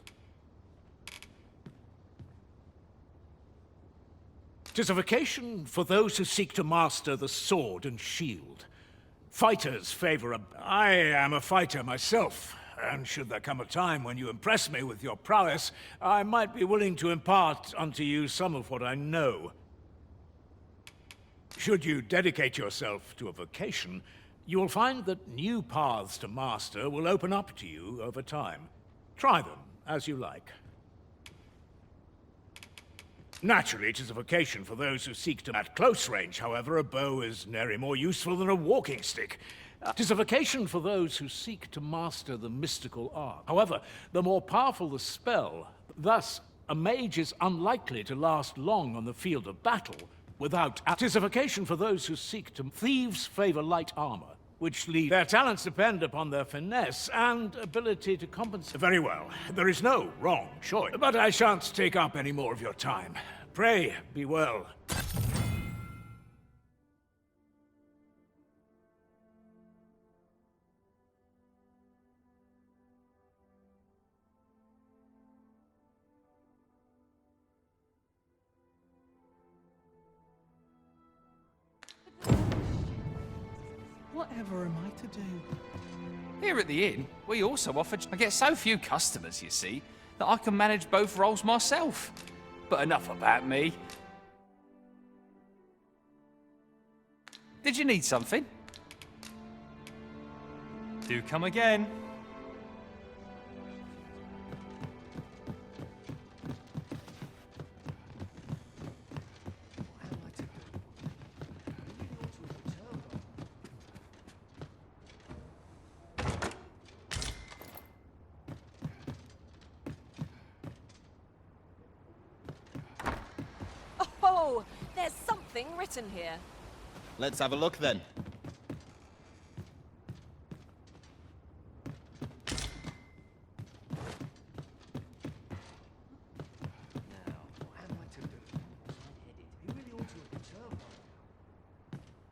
'Tis a vocation for those who seek to master the sword and shield. Fighters favor I am a fighter myself, and should there come a time when you impress me with your prowess, I might be willing to impart unto you some of what I know. Should you dedicate yourself to a vocation, you will find that new paths to master will open up to you over time. Try them as you like. Naturally, it is a vocation for those who seek to... At close range, however, a bow is nary more useful than a walking stick. It is a vocation for those who seek to master the mystical art. However, the more powerful the spell, thus, a mage is unlikely to last long on the field of battle without... It is a vocation for those who seek to... Thieves favor light armor, which lead... Their talents depend upon their finesse and ability to compensate. Very well. There is no wrong choice. But I shan't take up any more of your time. Pray, be well. Whatever am I to do? Here at the inn, we also offer... I get so few customers, you see, that I can manage both roles myself. But enough about me. Did you need something? Do come again. Oh, there's something written here. Let's have a look then.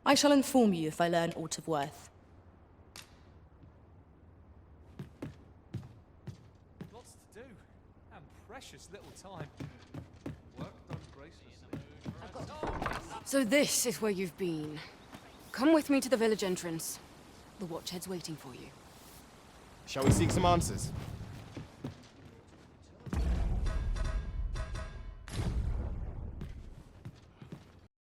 I shall inform you if I learn aught of worth. Lots to do, and precious little time. Work done graciously. So this is where you've been. Come with me to the village entrance. The Watchhead's waiting for you. Shall we seek some answers?